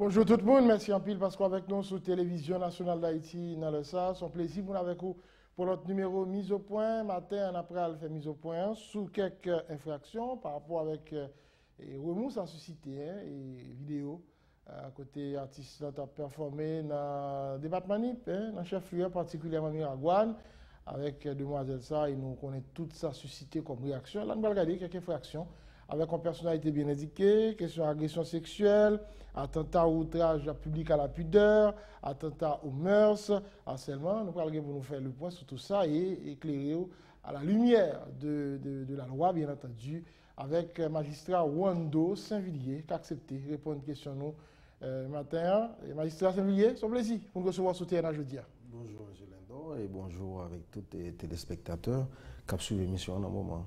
Bonjour tout le monde, merci en pile parce qu'on avec nous sur Télévision Nationale d'Haïti dans le SA. C'est un plaisir pour nous avec vous pour notre numéro mise au point. Matin, on après elle fait mise au point sous quelques infractions par rapport avec remous à susciter et vidéo à côté artiste qui a performé dans le département NIP, dans le chef-lieu particulièrement Miragouane avec demoiselle ça et nous connaissons tout ça suscité comme réaction. Là, nous allons regarder quelques infractions avec une personnalité bien indiquée, question d'agression sexuelle, attentat ou outrage public à la pudeur, attentat aux mœurs, harcèlement. Nous allons nous faire le point sur tout ça et éclairer à la lumière de la loi, bien entendu, avec magistrat Wando Saint-Villiers qui a accepté de répondre à une question nous matin. Magistrat Saint-Villiers, c'est un plaisir pour nous recevoir sur terrain jeudi. Bonjour M. Lindon et bonjour avec tous les téléspectateurs qui ont suivi l'émission en un moment.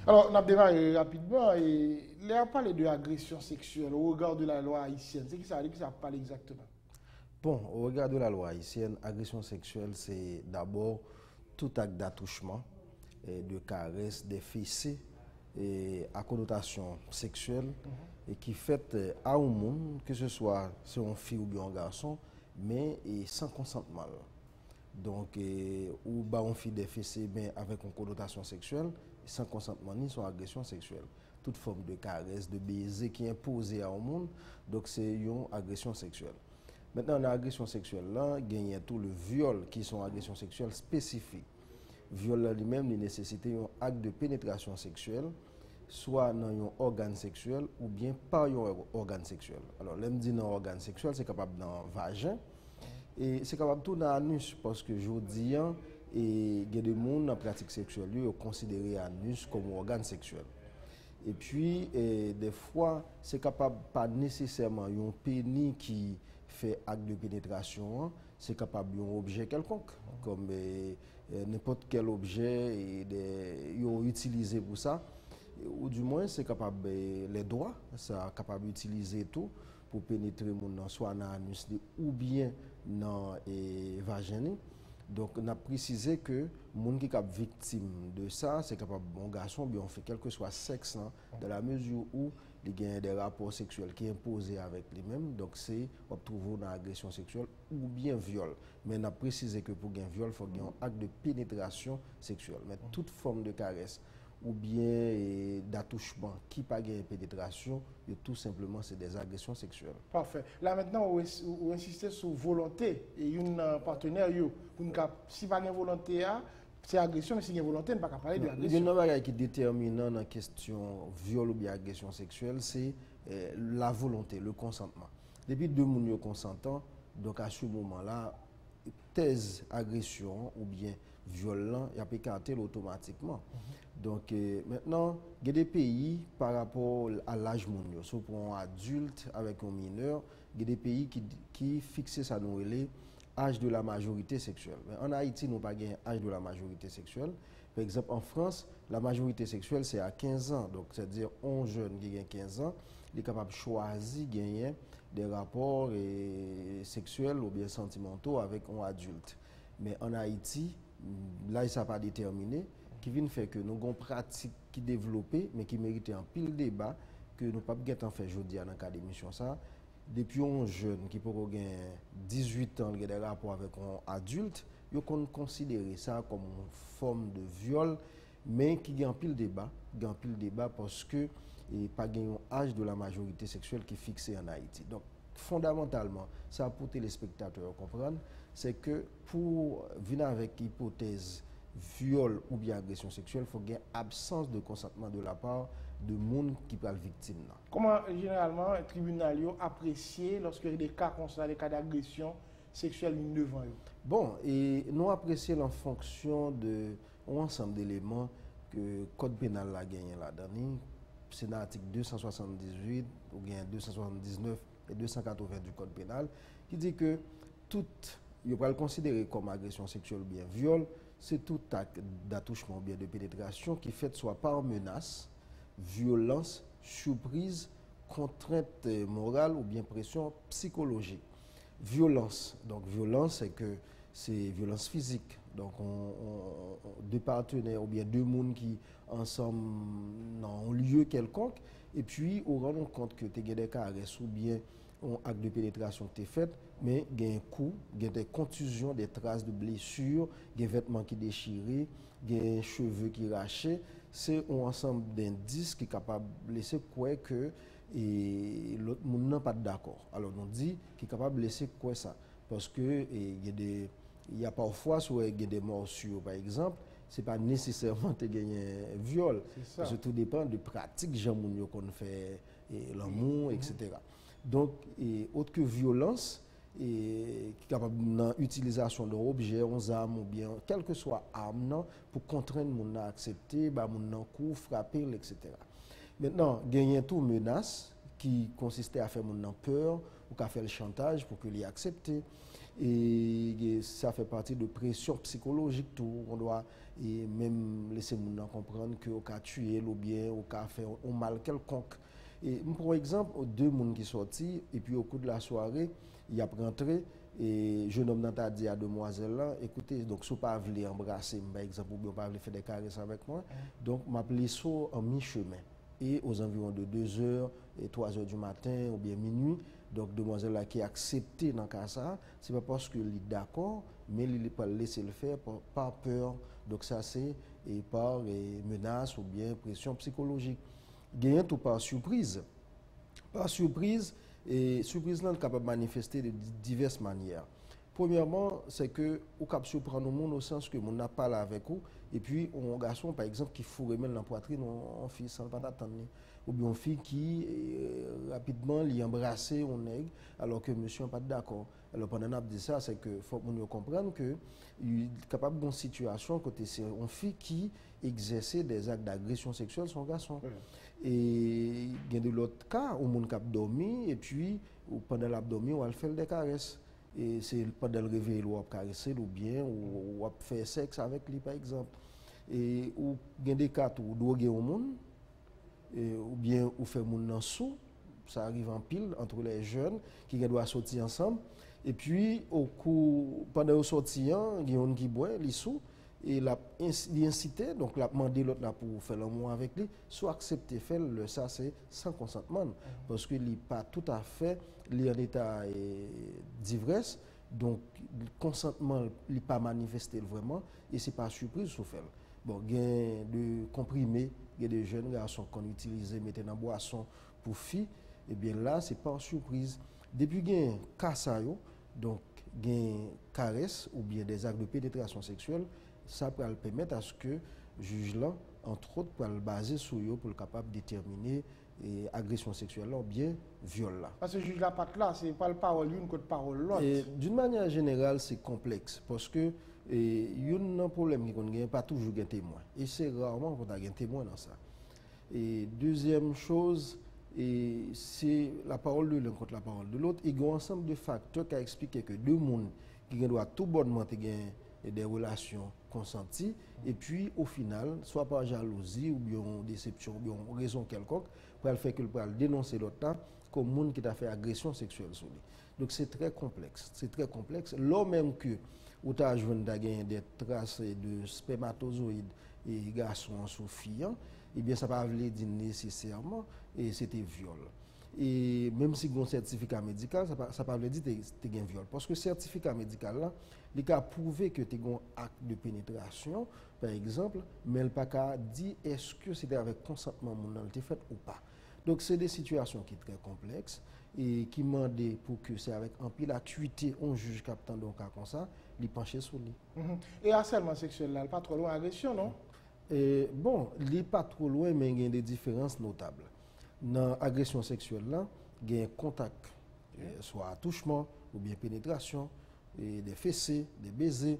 Alors, on a démarré rapidement et il a parlé de agression sexuelle au regard de la loi haïtienne. C'est qui ça parle exactement? Bon, au regard de la loi haïtienne, agression sexuelle, c'est d'abord tout acte d'attouchement, de caresse, de fessées et à connotation sexuelle et qui fait à un monde, que ce soit si on fille ou bien un garçon, mais sans consentement. Donc, ou bah on fait des fessées mais avec une connotation sexuelle, sans consentement ni sans agression sexuelle. Toute forme de caresse, de baiser qui est imposée à un monde, donc c'est une agression sexuelle. Maintenant, l'agression sexuelle, là, il y a tout le viol qui sont agressions sexuelles spécifiques. Viol lui-même, il nécessite un acte de pénétration sexuelle, soit dans un organe sexuel ou bien par un organe sexuel. Alors, là, je dis dans un organe sexuel, c'est capable dans le vagin et c'est capable tout dans l'anus parce que je dis, et il y a des gens dans la pratique sexuelle qui considèrent l'anus comme un organe sexuel. Et puis, des fois, c'est capable pas nécessairement un pénis qui fait acte de pénétration, c'est capable d'un objet quelconque, comme n'importe quel objet utilisé pour ça. Ou du moins, c'est capable les doigts, ça capable d'utiliser tout pour pénétrer soit dans l'anus ou bien dans le vagin. Donc, on a précisé que les gens qui sont victimes de ça, c'est capable bon garçon, bien on fait quel que soit sexe, dans la mesure où il y a des rapports sexuels qui sont imposés avec les-mêmes. Donc, c'est on trouve dans l'agression sexuelle ou bien viol. Mais on a précisé que pour un viol, il faut qu'il y ait un acte de pénétration sexuelle. Mais toute forme de caresse ou bien d'attouchement qui n'a pas de pénétration, tout simplement, c'est des agressions sexuelles. Parfait. Là maintenant, vous insistez sur volonté et une partenaire, si pas de volonté, c'est agression, mais si il y a volonté, on ne peut pas parler de agression. Il y a une chose qui est déterminante dans la question viol ou bien agression sexuelle, c'est la volonté, le consentement. Depuis deux personnes consentants, donc à ce moment-là, thèse agression ou bien violent, il y a pas cartel automatiquement. Donc maintenant, il y a des pays par rapport à l'âge mondial, soit pour un adulte avec un mineur, il y a des pays qui fixent ça nous âge de la majorité sexuelle. Mais en Haïti, nous n'avons pas âge de la majorité sexuelle. Par exemple, en France, la majorité sexuelle, c'est à 15 ans. Donc, c'est-à-dire, un jeune qui a 15 ans, il est capable de choisir gagner des rapports sexuels ou bien sentimentaux avec un adulte. Mais en Haïti, là, ça n'a pas déterminé, qui vient faire que nous avons une pratique qui est développée, mais qui mérite un pile débat, que nous ne pouvons pas faire aujourd'hui dans le cadre d'émission ça. Depuis un jeune qui peut avoir 18 ans, qui a des rapports avec un adulte, ils ont considéré ça comme une forme de viol, mais qui a un pile débat parce que il n'y a pas un âge de la majorité sexuelle qui est fixé en Haïti. Donc, fondamentalement, ça pour les spectateurs comprendre, c'est que pour venir avec hypothèse viol ou bien agression sexuelle, il faut qu'il y ait absence de consentement de la part de monde qui peut être victime. Comment généralement le tribunal apprécie lorsque il y a des cas comme ça, des cas d'agression sexuelle devant eux? Bon, et nous apprécions en fonction de un ensemble d'éléments que le code pénal a gagné là-dedans. C'est dans l'article 278 ou bien 279 et 280 du code pénal qui dit que tout, il va le considérer comme agression sexuelle ou bien viol, c'est tout acte d'attouchement ou bien de pénétration qui fait soit par menace, violence, surprise, contrainte morale ou bien pression psychologique. Violence, donc violence, c'est que c'est violence physique. Donc deux partenaires ou bien deux mondes qui ensemble dans un lieu quelconque, et puis on rend compte que tu as des caresses ou bien un acte de pénétration qui est fait, mais il y a un coup, il y a des contusions, des traces de blessures, des vêtements qui déchirés, des cheveux qui rachés. C'est un ensemble d'indices qui est capable de laisser croire que l'autre monde n'est pas d'accord. Alors on dit qu'il est capable de laisser croire ça. Parce que il y a parfois, il y a des morsures par exemple, ce n'est pas nécessairement de gagner un viol. Parce que tout dépend de pratiques, gens qu'on fait l'amour, etc. Donc, autre que violence, qui est capable d'utilisation d'objets, armes ou bien, quelle que soit l'arme, pour contraindre les gens à accepter, les gens frapper, etc. Maintenant, il y a tout menace qui consistait à faire les gens peur ou à faire le chantage pour qu'ils acceptent. Et ça fait partie de pression psychologique. Tout. On doit même laisser les gens comprendre qu'on a tué ou bien on a fait un mal quelconque. Et pour exemple, deux personnes qui sont sortis, et puis au cours de la soirée, il y a rentré, et jeune homme a dit à demoiselle là, écoutez, donc si vous ne pouvez pas embrasser, par exemple, ou bien pas faire des caresses avec moi, donc je m'appelle ça en mi-chemin. Et aux environs de 2h et 3h du matin, ou bien minuit, donc demoiselle là qui a accepté dans le cas ça, c'est pas parce qu'il est d'accord, mais il n'est pas laissé le faire par peur. Donc ça c'est par menace ou bien pression psychologique. Gagnant tout par surprise. Par surprise, et surprise là est capable de manifester de diverses manières. Premièrement, c'est que vous capable surprendre le monde au sens que mon n'a pas là avec vous et puis un garçon par exemple qui fourre dans la poitrine en fille sans pas attendre ou bien une fille qui rapidement lui embrasser un nègre alors que monsieur n'est pas d'accord. Alors pendant qu'on dit ça, c'est que faut qu'on comprenne que il est capable d'une situation côté c'est une fille qui exerçait des actes d'agression sexuelle sur un garçon. Et il y a de l'autre cas où mon cap dormi et puis pendant l'abdomen on va faire des caresses. Et c'est pendant le réveil où on caresser ou bien ou on faire sexe avec lui par exemple. Et ou il y a des cas où droguer au monde ou bien ou faire moun nan sous, ça arrive en pile entre les jeunes qui doivent sortir ensemble et puis au coup pendant le sortir il y a un qui boit les sous et l'a incité donc l'a demandé l'autre là pour faire l'amour avec lui soit accepter faire le ça c'est sans consentement parce que il n'est pas tout à fait en état d'ivresse donc le consentement il pas manifesté vraiment et c'est pas surprise sous fait. Bon, il y a de comprimés, il y a des jeunes garçons qu'on utilise maintenant dans boisson pour filles, et bien là, c'est pas une surprise. Depuis qu'il y a un cas, donc il y a une caresse ou bien des actes de pénétration sexuelle, ça peut permettre à ce que le juge là, entre autres, peut le baser sur eux pour être capable de déterminer agression sexuelle ou bien viol là. Parce que le juge là, pas là, c'est pas le parole une contre parole l'autre. D'une manière générale, c'est complexe parce que il y a un problème qui n'est pas toujours un témoin. Et c'est rarement qu'on a un témoin dans ça. Et deuxième chose, c'est la parole de l'un contre la parole de l'autre. Il y a un ensemble de facteurs qui expliquent que deux personnes qui doivent tout bonnement des relations consenties, et puis au final, soit par jalousie ou bien déception ou bien raison quelconque, pour le fait qu'il peut dénoncer l'autre comme monde qui a fait agression sexuelle sur lui. Donc c'est très complexe. C'est très complexe. Là même que où tu as des traces de spermatozoïdes et garçons sous filles, eh bien ça ne veut pas dire nécessairement et c'était viol. Et même si il y a un certificat médical, ça ne veut pas dire que tu as un viol. Parce que le certificat médical, là, il a prouvé que tu as un acte de pénétration, par exemple, mais il n'a pas dit est-ce que c'était avec consentement mon fait ou pas. Donc c'est des situations qui sont très complexes et qui demandent pour que c'est avec un pile acuité, on juge captant donc cas comme ça, il pencher sur lui. Et harcèlement sexuel là, pas trop loin agression non? Bon, il n'est pas trop loin mais il y a des différences notables. Dans l'agression sexuelle là, il y a un contact, soit attouchement ou bien pénétration, des fessées, des baisers.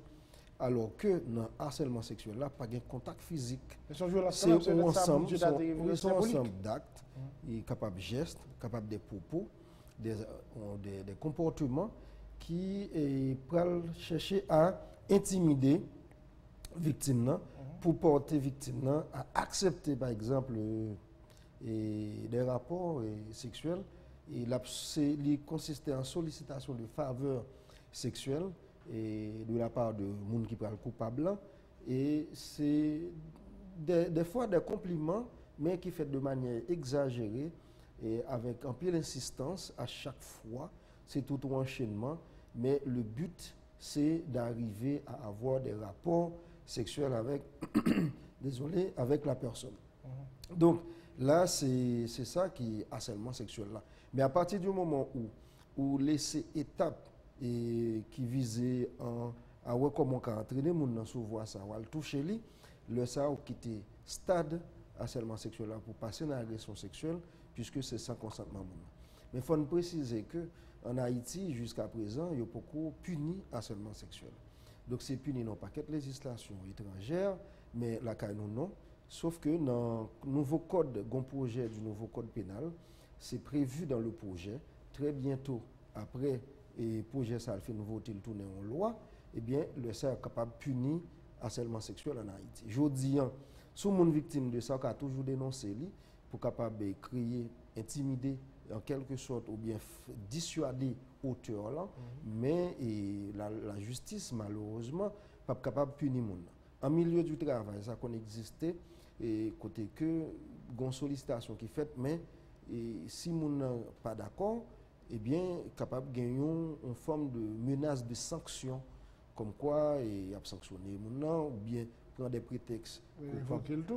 Alors que dans le harcèlement sexuel là, pas de contact physique. C'est un ensemble d'actes, capable de gestes, capable de propos, des comportements qui peuvent chercher à intimider victime pour porter victime à accepter par exemple des rapports sexuels et il consistait en sollicitation de faveur sexuelle et de la part de monde qui parle coupable et c'est des fois des compliments mais qui fait de manière exagérée et avec un peu d'insistance à chaque fois, c'est tout un enchaînement, mais le but, c'est d'arriver à avoir des rapports sexuels avec, désolé, avec la personne. Donc là, c'est ça qui est harcèlement sexuel là. Mais à partir du moment où laisser étape et qui visait à voir comment entraîner mon dans sous voie ça, ou à le toucher lui, le ça ou quitter stade harcèlement sexuel là pour passer dans l'agression sexuelle puisque c'est sans consentement moun. Mais il faut préciser que en Haïti jusqu'à présent, il y a beaucoup puni harcèlement sexuel. Donc c'est puni non pas qu'être législation étrangère, mais la canon non. Sauf que dans le nouveau code, projet du nouveau code pénal, c'est prévu dans le projet, très bientôt, après le projet ça fait nouveau voter le tourner en loi, eh bien, le ça est capable de punir harcèlement sexuel en Haïti. Je dis, si mon victime de ça a toujours dénoncé lui, pour capable de créer, intimider, en quelque sorte, ou bien dissuader auteur là, mais la justice, malheureusement, pas capable de punir moun. En milieu du travail, ça qu'on existait, et côté que gon sollicitation qui fait mais si moun n'a pas d'accord eh bien capable gagner une forme de menace de sanction comme quoi il a sanctionné moun ou bien prendre des prétextes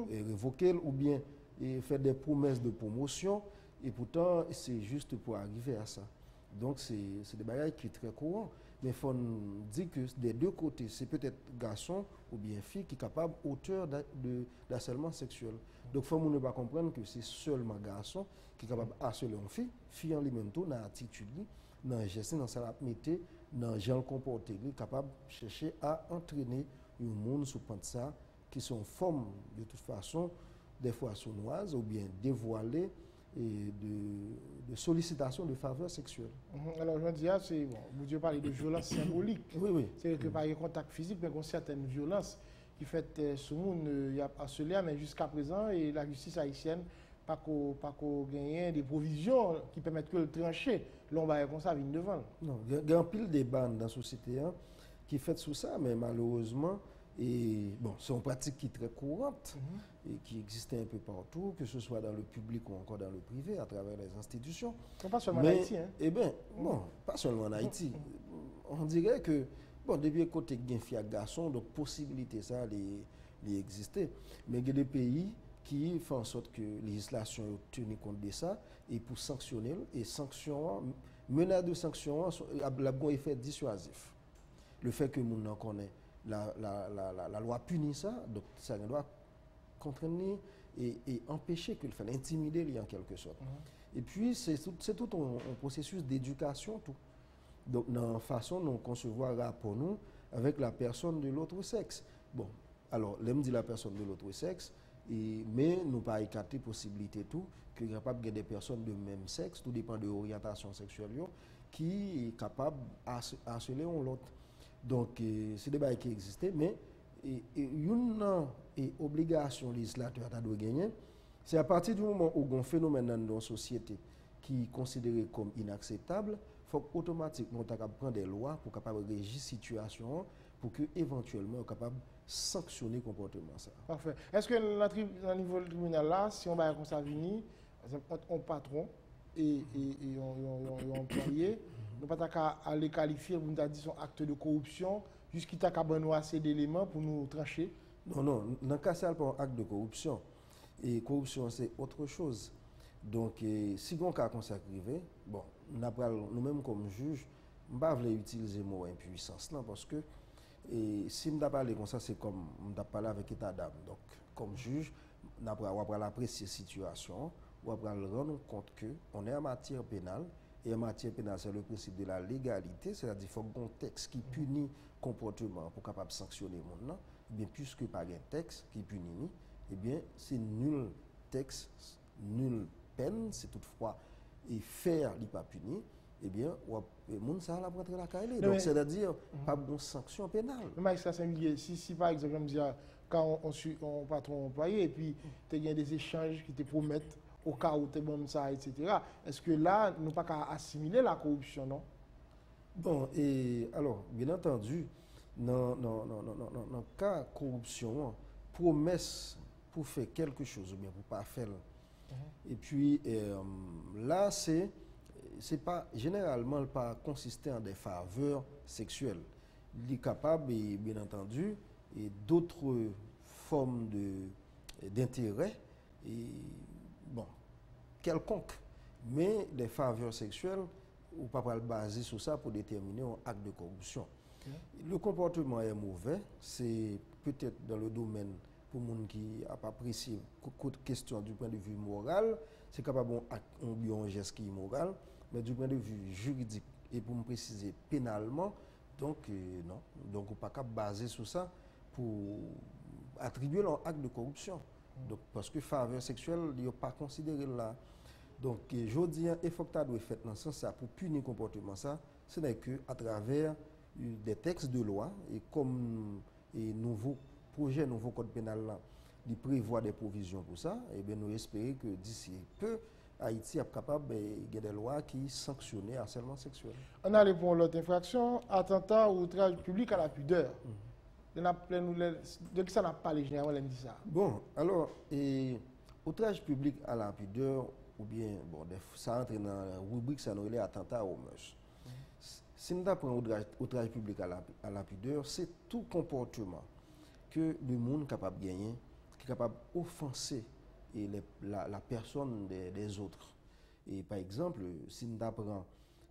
révoquer ou bien faire des promesses de promotion et pourtant c'est juste pour arriver à ça. Donc c'est des bagages qui sont très courants. Mais il faut dire que des deux côtés, c'est peut-être garçon ou bien fille qui est capable auteur d'harcèlement sexuel. Donc il faut ne pas comprendre que c'est seulement garçon qui est capable harceler une fille, fille en lui-même tout, dans l'attitude, dans la gestion, dans sa métier, dans le genre comporté, capable de chercher à entraîner un monde sous ça qui sont formes de toute façon, des fois sournoises ou bien dévoilées et de sollicitation de faveur sexuelle. Alors, je dis, c'est bon, vous Dieu parle de violence symbolique. Oui. C'est que par contact physique, mais il y a certaines violences qui fait ce monde, il y a harcelé, mais jusqu'à présent, et la justice haïtienne, pas qu'on gagne des provisions qui permettent que le trancher, l'on va comme ça, vient devant. Non, il y a un pile de bandes dans la société qui fait sous ça, mais malheureusement, et bon, c'est une pratique qui est très courante et qui existait un peu partout, que ce soit dans le public ou encore dans le privé, à travers les institutions. Pas seulement en Haïti. Eh bien, bon, pas seulement en Haïti. On dirait que, bon, depuis côté gain fille garçon, donc possibilité ça existait. Mais il y a des pays qui font en sorte que la législation tenu compte de ça et pour sanctionner, et sanction, menace de sanction, a un effet dissuasif. Le fait que nous connaissons la loi punit ça, donc ça doit contraindre et empêcher que le fait intimider en quelque sorte. Et puis c'est tout un processus d'éducation tout. Donc dans la façon dont on concevoir pour nous avec la personne de l'autre sexe. Bon, alors l'aime dit la personne de l'autre sexe, mais nous pas écarter possibilité tout que capable de des personnes de même sexe, tout dépend de l'orientation sexuelle qui est capable harceler l'autre. Donc, c'est des bails qui existent, mais une obligation législative à gagner, c'est à partir du moment où un phénomène dans une société qui est considéré comme inacceptable, il faut automatiquement prendre des lois pour capable régir la situation, pour que éventuellement on capable de sanctionner le comportement. Ça. Parfait. Est-ce que au niveau du tribunal là, si on va comme ça venir, on patron et on employé, nous ne pouvons pas aller qualifier pour nous dire son acte de corruption jusqu'à ce qu'il y ait assez d'éléments pour nous trancher. Non, dans le cas c'est pas un acte de corruption. Et corruption c'est autre chose. Donc si on a comme ça arrivé, bon, nous-mêmes comme juge, on ne va pas utiliser le mot impuissance là parce que si on parle comme ça c'est comme on parle avec état d'âme. Donc comme juge, on va apprécier la situation, on va rendre compte que on est en matière pénale. Et en matière pénale, c'est le principe de la légalité, c'est-à-dire qu'il faut un texte qui punit le comportement pour capable sanctionner le monde. Bien, puisque pas un texte qui punit, eh bien, c'est nul texte, nulle peine, c'est toutefois et faire n'est pas puni, eh bien, le monde ça va rentrer la caille. Donc, c'est-à-dire pas de sanction pénale. Mais ça, c'est si par exemple, je me dis, quand on patron employé, et puis il y a des échanges qui te promettent au cas où tu es bon ça, etc. Est-ce que là, nous pas qu'à assimiler la corruption, non? Bon, et alors, bien entendu, dans le cas de corruption, promesse pour faire quelque chose ou bien pour pas faire, Et puis là, c'est pas généralement pas consisté en des faveurs sexuelles. Il est capable, et, bien entendu, et d'autres formes d'intérêt, et bon, quelconque. Mais les faveurs sexuelles, ou pas le baser sur ça pour déterminer un acte de corruption. Le comportement est mauvais, c'est peut-être dans le domaine pour les gens qui n'ont pas apprécié question du point de vue moral, c'est capable un geste qui est moral, mais du point de vue juridique et pour me préciser pénalement, donc non, donc on ne peut pas baser sur ça pour attribuer leur acte de corruption. Donc, parce que faveur sexuelle, il n'y a pas considéré là. Donc, je dis, il faut que tu aies fait dans ce sens pour punir le comportement, ça, ce n'est qu'à travers des textes de loi, et comme nouveau projet, nouveau code pénal là, il prévoit des provisions pour ça, et bien nous espérons que d'ici peu, Haïti est capable de des lois qui sanctionnent le harcèlement sexuel. On a pour l'autre infraction, attentat ou outrage public à la pudeur. De qui ça n'a pas les généraux, on dit ça. Bon, alors, outrage public à la pudeur, ou bien, bon, ça entre dans la rubrique, ça nous relève attentat aux mœurs. Si nous apprenons outrage public à la pudeur, c'est tout comportement que le monde est capable de gagner, qui est capable d'offenser la personne des autres. Et par exemple, si nous apprenons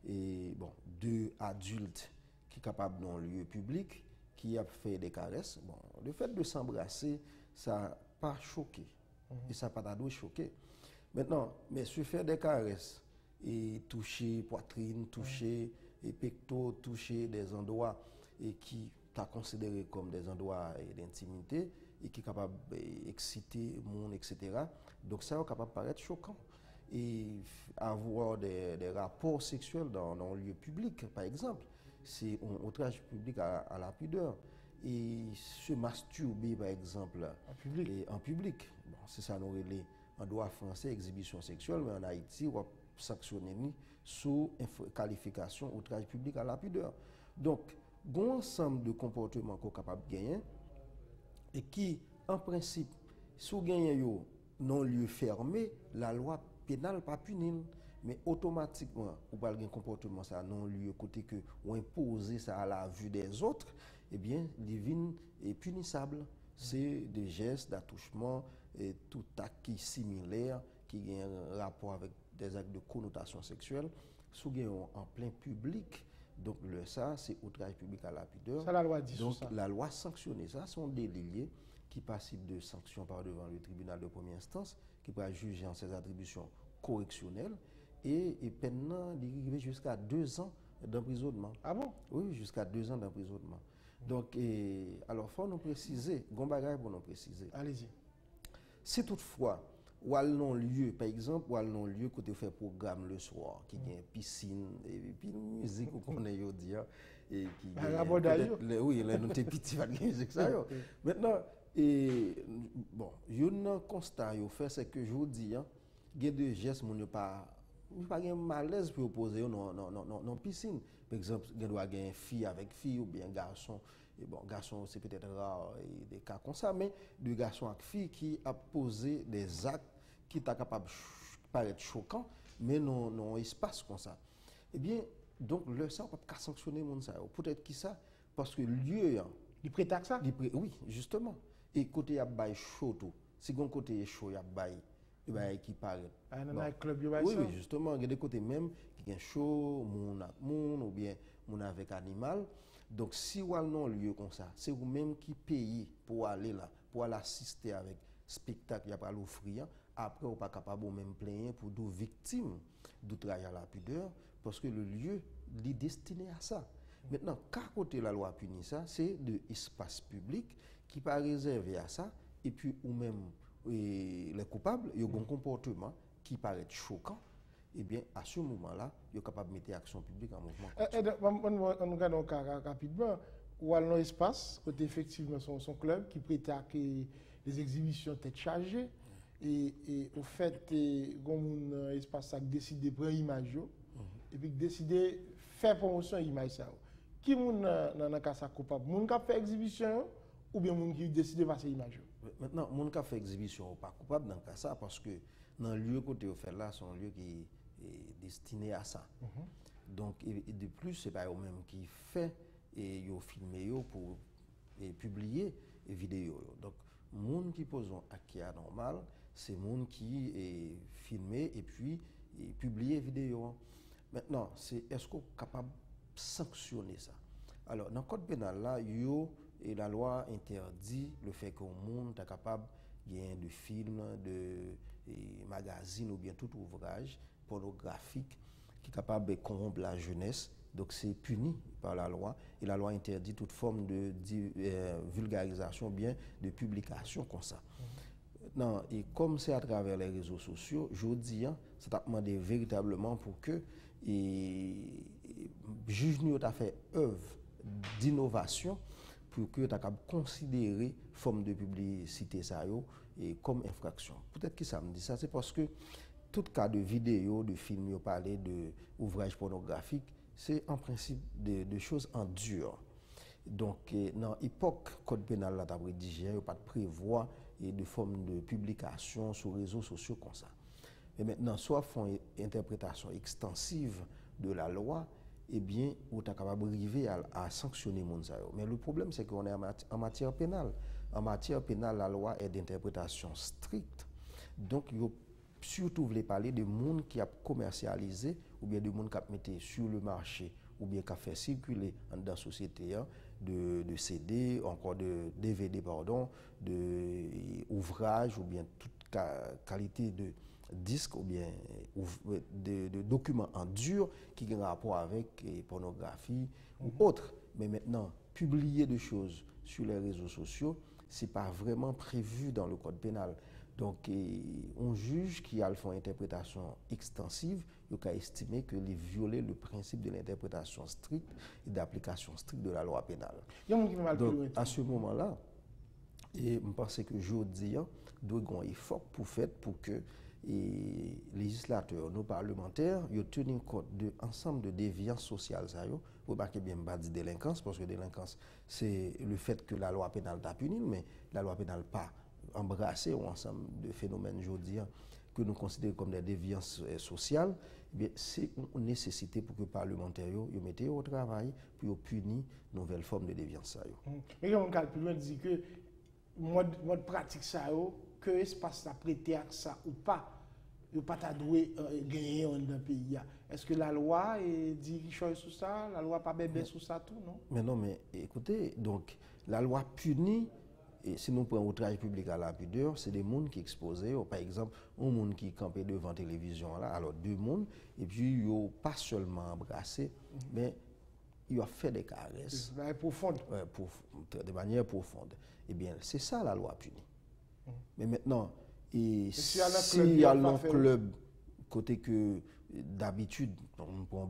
deux adultes qui sont capables dans un lieu public, qui a fait des caresses, bon, le fait de s'embrasser, ça n'a pas choqué. Et ça n'a pas dû choquer. Maintenant, mais se faire des caresses et toucher poitrine, toucher et pectoraux, toucher des endroits et qui t'a considéré comme des endroits d'intimité et qui est capable d'exciter le monde, etc. Donc ça est capable de paraître choquant. Et avoir des rapports sexuels dans un lieu public, par exemple, c'est un outrage public à la pudeur. Et se masturber, par exemple, en public. Bon, c'est ça, nous relève en droit français, exhibition sexuelle, mais en Haïti, on va sanctionner sous qualification outrage public à la pudeur. Donc, il y a un ensemble de comportements qu'on est capable de gagner et qui, en principe, si vous gagnez non lieu fermé, la loi pénale pas punir. Mais automatiquement, vous parlez d'un comportement ça non lieu côté que on impose ça à la vue des autres, eh bien, divine est punissable. C'est des gestes d'attouchement et tout acte qui est similaire, qui a un rapport avec des actes de connotation sexuelle, sous en plein public. Donc ça, c'est outrage public à la pudeur. Ça, la loi dit donc ça. La loi sanctionne ça, sont des délits qui passibles de sanctions par devant le tribunal de première instance, qui va juger en ses attributions correctionnelles. Et maintenant, il arrive jusqu'à 2 ans d'emprisonnement. Ah bon? Oui, jusqu'à 2 ans d'emprisonnement. Donc, alors, il faut nous préciser, pour nous préciser. Allez-y. Si toutefois, ou à non-lieu, par exemple, ou à non-lieu côté fait programme le soir, qui a une piscine, et puis une musique qu'on est aujourd'hui, et qui oui, là, nous sommes petits, il y a une musique, ça. Maintenant, bon, un constat, c'est que je vous dis, il y a des gestes, il n'y a pas de malaise pour opposer dans piscine. Par exemple, il y a une fille avec fille ou bien un garçon. Et bon, garçon, c'est peut-être rare, des cas comme ça, mais de garçons avec filles qui a posé des actes qui sont capables de paraître choquants, mais non espace comme ça. Eh bien, donc, ça, on ne peut pas sanctionner les gens. Peut-être qui ça? Parce que le lieu. Il prétend ça? Oui, justement. Et côté, il y a des chaud tout. Si le côté est chaud, il y a des qui paraît. Dans un club, oui, justement, il y a des côtés même qui sont chauds, moun avec moun, ou bien moun avec animal. Donc, si vous avez un lieu comme ça, c'est vous-même qui payez pour aller là, pour aller assister avec spectacle, il n'y a pas l'offrir. Après, vous n'êtes pas capable de même plaindre pour deux victimes d'outrage à la pudeur, parce que le lieu est destiné à ça. Maintenant, qu'à côté la loi punit ça, c'est de l'espace public qui n'est pas réservé à ça, et puis ou même les coupables, ils ont un comportement qui paraît choquant. Eh bien, à ce moment-là, il est capable de mettre l'action publique en mouvement. On regarde un cas rapidement, où il y a un espace, côté effectivement son club, qui prétend que les exhibitions tête chargées, et au fait, il y a un espace qui décide de prendre l'image, et puis décide de faire promotion de l'image. Qui est dans le cas coupable? Moun qui fait exhibition ou bien moun qui décide de passer l'image? Maintenant, moun qui fait exhibition ou pas coupable dans le cas ça, parce que dans le lieu côté au fait là, c'est un lieu qui est destiné à ça. Donc, et de plus, c'est pas eux-mêmes qui fait et ils filmé pour publier les vidéos. Donc, monde qui pose un acte anormal, c'est monde qui est filmé et puis publié vidéo. Maintenant, c'est est-ce qu'on est capable de sanctionner ça? Alors, dans le code pénal là, et la loi interdit le fait qu'un monde est capable de films, de magazines ou bien tout ouvrage pornographique qui est capable de corrompre la jeunesse. Donc c'est puni par la loi et la loi interdit toute forme de vulgarisation ou bien de publication comme ça. Non, et comme c'est à travers les réseaux sociaux, je dis, ça t'a demandé véritablement pour que juge nous a fait œuvre d'innovation pour que tu aies considérer forme de publicité ça et comme infraction. Peut-être que ça me dit ça, c'est parce que tout cas de vidéo, de film, vous parlez de ouvrage pornographique, c'est en principe de choses en dur. Donc, dans l'époque, le code pénal là, t'as rédigé, il n'y a pas de prévoir de forme de publication sur les réseaux sociaux comme ça. Et maintenant, soit font une interprétation extensive de la loi, eh bien, vous êtes capable d'arriver à sanctionner les gens. Mais le problème, c'est qu'on est en matière pénale. En matière pénale, la loi est d'interprétation stricte. Donc, il surtout voulez parler de monde qui a commercialisé ou bien de monde qui a mis sur le marché ou bien qui a fait circuler dans la société de CD, encore de DVD, pardon, de ouvrages ou bien toute qualité de disques ou bien de documents en dur qui ont rapport avec pornographie ou autre. Mais maintenant, publier des choses sur les réseaux sociaux, ce n'est pas vraiment prévu dans le code pénal. Donc, on juge qui a fait une interprétation extensive, il a estimé que les violer le principe de l'interprétation stricte et d'application stricte de la loi pénale. Donc, à ce moment-là, je pense que je dis, doit avoir un effort pour faire pour que les législateurs, nos parlementaires, ils tiennent compte de l'ensemble de déviances sociales. Vous remarquez bien, je dis délinquance, parce que délinquance, c'est le fait que la loi pénale t'a puni, mais la loi pénale pas embrasser un ensemble de phénomènes aujourd'hui que nous considérons comme des déviances sociales. C'est une nécessité pour que les parlementaires mettent au travail pour punir de nouvelles formes de déviance. Mais on calcule, dit que mode pratique ça, que l'espace a prêté à ça ou pas, il pas doué gagner dans le pays. Est-ce que la loi dit quelque chose sur ça? La loi pas bébé sur ça tout, non? Mais non, mais écoutez, donc la loi punit. Et si nous prenons outrage public à la pudeur, c'est des gens qui sont exposés. Par exemple, un monde qui campait devant la télévision, là, alors deux mondes, et puis ils n'ont pas seulement embrassé, mais ils ont fait des caresses. De manière profonde. De manière profonde. Eh bien, c'est ça la loi punie. Mais maintenant, s'il y a un club, côté que d'habitude, on prend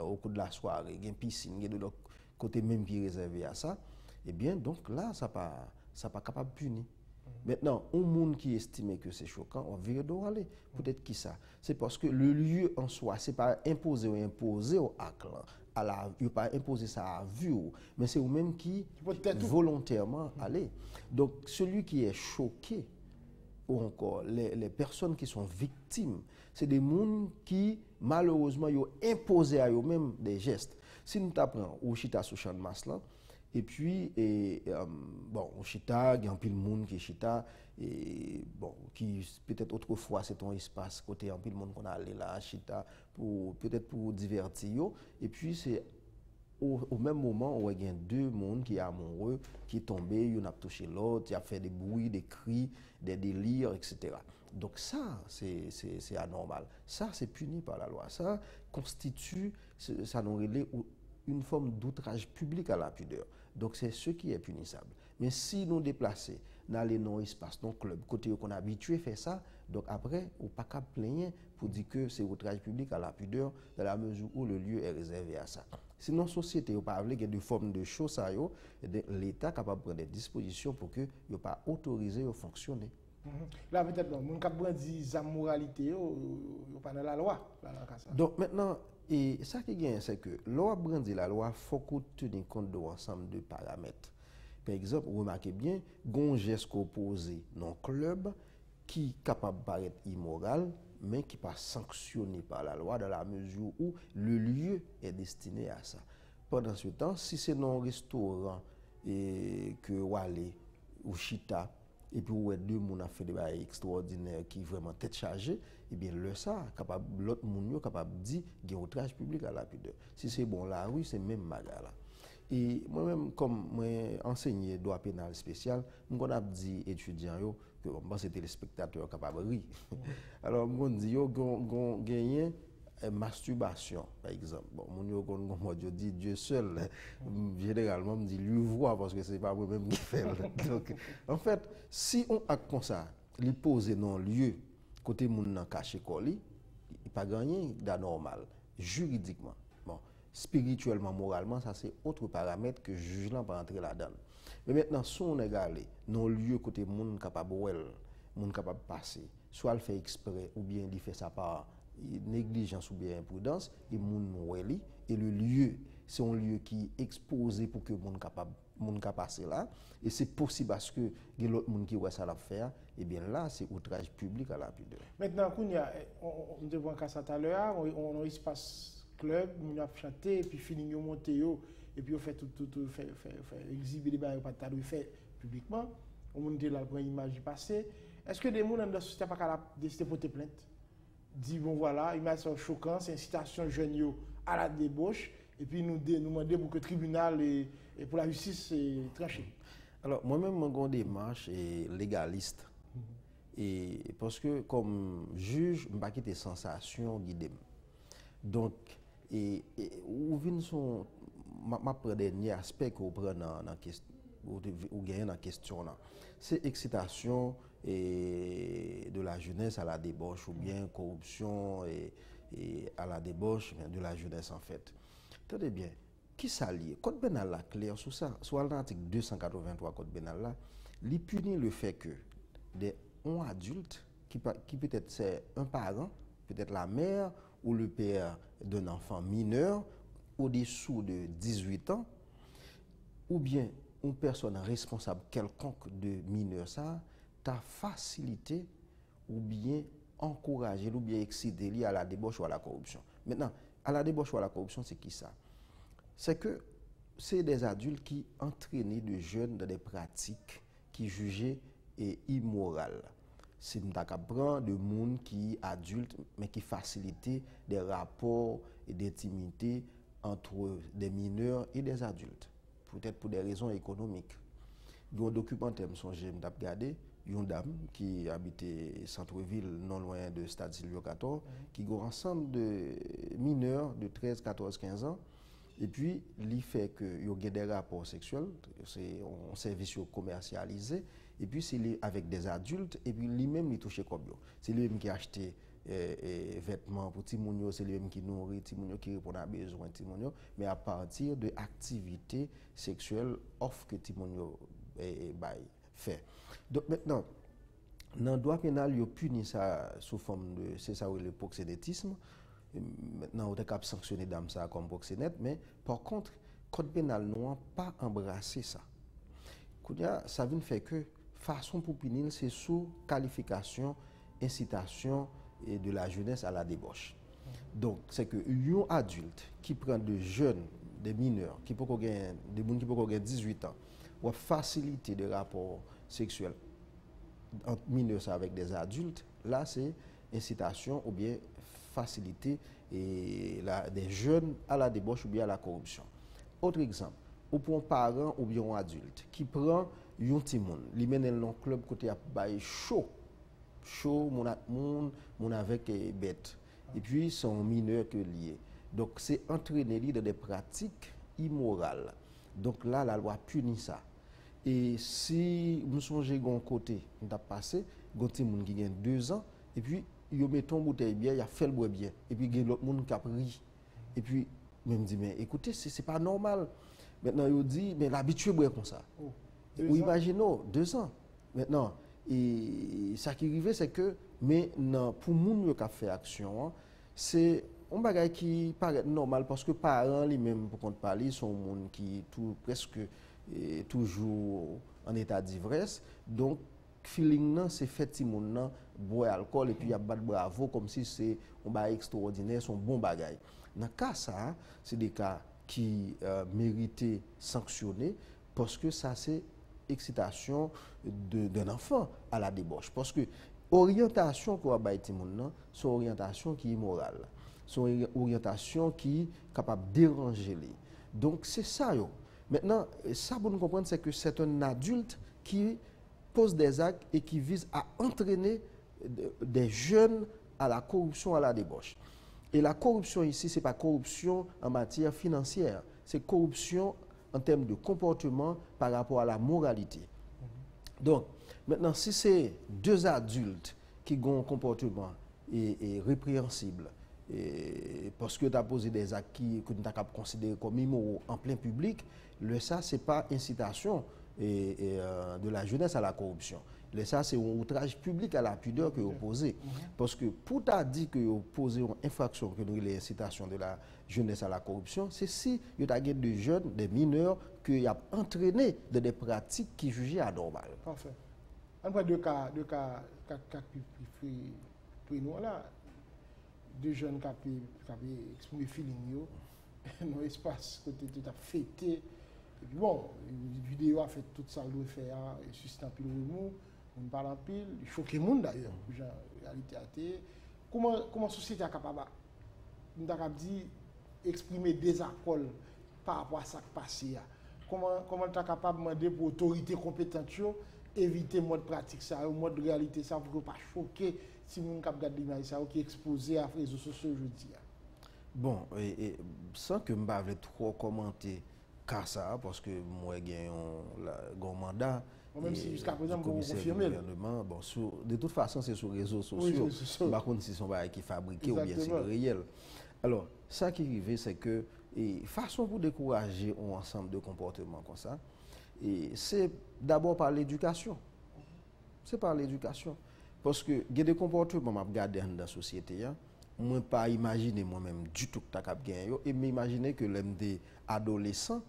au cours de la soirée, il y a une piscine, il y a de l'autre côté même qui est réservé à ça, eh bien, donc là, ça n'est pas capable de punir. Maintenant, un monde qui estime que c'est choquant, on veut aller. Peut-être qui ça? C'est parce que le lieu en soi, ce n'est pas imposé au acte. Il ne pas imposer ça à vue, mais c'est vous-même qui volontairement aller. Donc, celui qui est choqué, ou encore les personnes qui sont victimes, c'est des gens qui, malheureusement, ont imposé à eux-mêmes des gestes. Si nous t'apprenons au chita sous champ de masse là, et puis, bon, au chita, il y a un pile de monde qui est chita, et bon, qui peut-être autrefois c'est un espace côté un pile de monde qu'on a allé là, chita, peut-être pour divertir, et puis c'est au même moment où il y a deux mondes qui sont amoureux, qui sont tombés, ils ont touché l'autre, ils ont fait des bruits, des cris, des délires, etc. Donc ça, c'est anormal. Ça, c'est puni par la loi. Ça constitue, ça nous relève une forme d'outrage public à la pudeur. Donc c'est ce qui est punissable. Mais si nous déplaçons dans les non-espaces, dans le club, côté qu'on est habitué à faire ça, donc après, on n'a pas qu'à plaindre pour dire que c'est outrage public à la pudeur dans la mesure où le lieu est réservé à ça. Sinon, la société n'a pas qu'il y a des formes de choses, l'État est capable de prendre des dispositions pour que ne pas autoriser à fonctionner. Là, peut-être, on a dit que la moralité n'est pas dans la loi. Donc maintenant, et ça qui gagne, c'est que loi brandi la loi, il faut qu'on tienne compte de l'ensemble de paramètres. Par exemple, vous remarquez bien, un geste opposé dans le club, qui est capable de paraître immoral, mais qui n'est pas sanctionné par la loi dans la mesure où le lieu est destiné à ça. Pendant ce temps, si c'est dans un restaurant que Wale ou Chita, et puis où deux personnes ont fait des bails extraordinaires qui vraiment tête chargée, et bien le ça, l'autre monde capable de dire qu'il y a un outrage public à la pudeur. Si c'est bon la rue, c'est même maga là. Et moi-même, comme moi enseigné droit pénal spécial, je a dit étudiants que bon, c'est téléspectateurs capables de rire. Alors, je dis yo gagné masturbation, par exemple. Bon, moi je dis Dieu seul. Généralement, je dis lui voit parce que c'est pas moi-même qui fais. Donc, en fait, si on a comme ça, il pose dans lieu côté moun nan caché colis, il pas gagné d'anormal juridiquement. Bon, spirituellement, moralement, ça c'est autre paramètre que juge là pas entrer là-dedans. Mais maintenant, si on est allé dans lieu côté moun capable moun capable passer, soit il fait exprès ou bien il fait ça par négligence ou bien imprudence, et moun weli, et le lieu c'est un lieu qui est exposé pour que moun capable passer là, et c'est possible parce que l'autre monde qui voit ça la faire, et bien là c'est outrage public à la pudeur. Maintenant, on devant cas tout à l'heure, on a un espace club, on a chanté, et puis fini on monte et puis on fait tout fait exhiber les bails pas de fait publiquement. On monte là pour une image passée. Est-ce que des gens dans la société pas capable de porter plainte? Dit bon voilà, image choquant, c'est incitation jeune à la débauche, et puis nous demander pour que le tribunal et pour la justice tranche. Alors moi-même mon démarche est légaliste. Et parce que comme juge, je ne pas quitter sensation guidée. Donc ou vient son ma dernier aspect qu'on prend dans question ou gagne dans question là, c'est excitation et de la jeunesse à la débauche ou bien corruption et à la débauche de la jeunesse en fait. Tenez bien, qui s'allie code pénal là clair sur ça, soit l'article 283 code pénal là, il punit le fait que des adultes qui peut-être c'est un parent, peut-être la mère ou le père d'un enfant mineur au-dessous de 18 ans, ou bien une personne responsable quelconque de mineur, ça t'a facilité ou bien encouragé ou bien excité à la débauche ou à la corruption. Maintenant, à la débauche ou à la corruption, c'est qui ça? C'est que c'est des adultes qui entraînaient de jeunes dans des pratiques qui jugeaient immorales. C'est un prendre de monde qui adultes mais qui facilitait des rapports et d'intimité entre des mineurs et des adultes, peut-être pour des raisons économiques. Il y a un documentaire, j'ai regardé, une dame qui habitait centre-ville non loin de Stade Silvio 14, qui a un ensemble de mineurs de 13, 14, 15 ans, et puis il fait que il y a des rapports sexuels, c'est un service commercialisé, et puis c'est avec des adultes, et puis lui-même il touche comme c'est lui-même qui a acheté vêtements pour Timounio, c'est lui-même qui nourrit Timounio, qui répond à besoin Timounio, mais à partir de activités sexuelles off que Timounio fait. Donc maintenant, dans le droit pénal, il punit ça sous forme de, c'est ça le proxénétisme. Maintenant, on est capable de sanctionner d'âme ça comme proxénète, mais par contre, le code pénal n'a pas embrassé ça. Ça vient faire que façon pour punir, c'est sous qualification, incitation et de la jeunesse à la débauche. Donc, c'est que un adulte qui prend de jeunes, des mineurs, qui peuvent gagner, des gens qui peuvent gagner 18 ans, ou faciliter des rapports sexuels entre mineurs avec des adultes, là c'est incitation ou bien faciliter des jeunes à la débauche ou bien à la corruption. Autre exemple, ou pour un parent ou bien un adulte qui prend un petit monde, il mène dans un club côté à chaud, mon avec bête, et puis son mineur que lié. Donc c'est entraîner dans des pratiques immorales. Donc là, la loi punit ça. Et si nous songeons à un côté, nous avons passé, il y a des gens qui ont 2 ans, et puis ils mettent une bouteille bien, il a fait le bois bien, et puis il y a l'autre monde qui a pris. Et puis, je me dis, mais écoutez, ce n'est pas normal. Maintenant, il dit, mais l'habitué boit comme ça. Ou imaginons, 2 ans. Maintenant, et ça qui arrive, c'est que, mais non, pour les gens qui ont fait action, c'est un bagage qui paraît normal parce que les parents, lui-même, pour qu'on parle, sont des gens qui sont presque toujours en état d'ivresse. Donc, feeling nan c'est fait ti moun nan boire alcool et puis y a battre bravo comme si c'est un bagage extraordinaire, son bon bagage. Dans cas ça, c'est des cas qui méritaient sanctionner parce que ça c'est excitation d'un enfant à la débauche. Parce que orientation qu'on a ti moun nan, c'est orientation qui est immorale. C'est une orientation qui est capable de déranger les. Donc c'est ça yo. Maintenant, ça pour nous comprendre, c'est que c'est un adulte qui pose des actes et qui vise à entraîner des jeunes à la corruption, à la débauche. Et la corruption ici, ce n'est pas corruption en matière financière, c'est corruption en termes de comportement par rapport à la moralité. Donc, maintenant, si c'est deux adultes qui ont un comportement répréhensible, parce que tu as posé des actes que tu as considérés comme immoraux en plein public, ça, ce n'est pas incitation de la jeunesse à la corruption. Ça, c'est un outrage public à la pudeur que vous posez. Parce que pour t'as dit que vous posez une infraction que nous l'incitation de la jeunesse à la corruption, c'est si vous avez des jeunes, des mineurs, qui ont entraîné dans des pratiques qui jugées anormales. Parfait. On prend deux cas plus nous là. Deux jeunes qui ont exprimé feeling dans l'espace côté tout à fêté. Et puis bon, une vidéo a fait tout ça, le fait, suscitant pile remous, on parle en pile, choquer le monde d'ailleurs, genre, réalité. Comment la société est capable d'exprimer des accords par rapport à ce qui est passé? Comment tu es capable de demander pour l'autorité compétente éviter mode pratique, ça, mode réalité, ça, pour ne pas choquer si on regarde l'image, ça, qui est exposé à les réseaux sociaux aujourd'hui? Bon, sans que je ne vais trop commenter ça, parce que moi, j'ai un mandat. Même si jusqu'à présent, vous confirmez. Bon, de toute façon, c'est sur les réseaux sociaux. Par contre, si sont qui fabriqués ou bien c'est réel. Alors, ça qui arrive, c'est que façon pour décourager un ensemble de comportements comme ça, c'est d'abord par l'éducation. C'est par l'éducation. Parce que il y a des comportements que je regarde dans la société, je ne peux pas imaginer moi-même du tout que tu as et m'imaginer que l'homme des adolescents,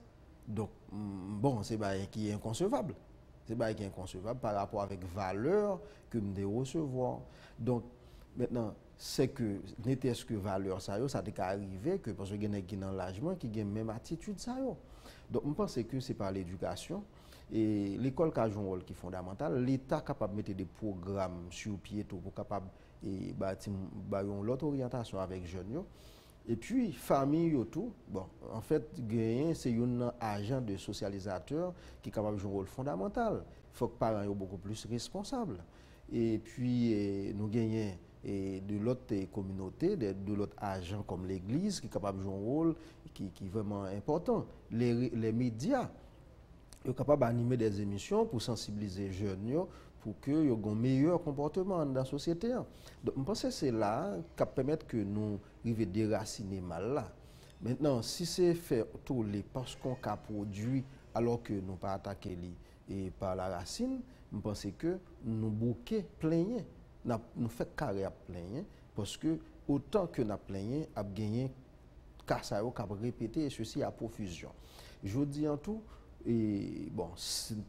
donc bon, c'est qui est inconcevable. C'est qui est inconcevable par rapport avec valeur que je dois recevoir. Donc maintenant, c'est que n'était-ce que valeur ça t'est arrivé que parce que il y a qui dans l'âgement qui ont même attitude ça yo. Donc je pense que c'est par l'éducation et l'école qui a joué un rôle qui est fondamental. L'État est capable de mettre des programmes sur pied pour capable et bâtir l'autre orientation avec les jeunes. Et puis, famille et tout, bon, en fait, c'est un agent de socialisateur qui est capable de jouer un rôle fondamental. Il faut que les parents soient beaucoup plus responsables. Et puis, nous gagnons de l'autre communauté, de l'autre agent comme l'Église qui est capable de jouer un rôle qui est vraiment important. Les médias sont capables d'animer des émissions pour sensibiliser les jeunes pour qu'ils aient un meilleur comportement dans la société. Donc, je pense que c'est là qui permet que nous arrivions à déraciner mal là. Maintenant, si c'est fait tous les parce qu'on a produit alors que nous pas attaqué et par la racine, je pense que nous bouquons plein, nous faisons carré à plein, parce que autant que nous plaignons, à gagner car ça a répété et ceci à profusion. Je dis en tout. Et bon,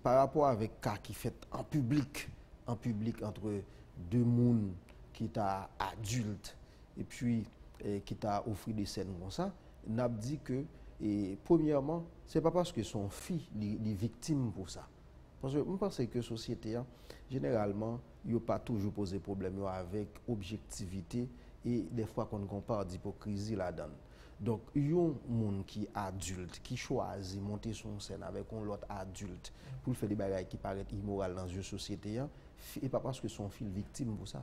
par rapport avec cas qui fait en public entre deux mondes qui sont adultes et puis qui t'a offert des scènes comme ça, n'a dit que premièrement, c'est pas parce que son fils est victime pour ça. Parce que je pense que la société, généralement, il n'y a pas toujours posé problème avec objectivité et des fois qu'on compare d'hypocrisie là-dedans. Donc, il y a un monde qui est adulte, qui choisit de monter sur scène avec un autre adulte pour faire des bagages qui paraissent immorales dans une société, et pas parce que son fils est victime pour ça.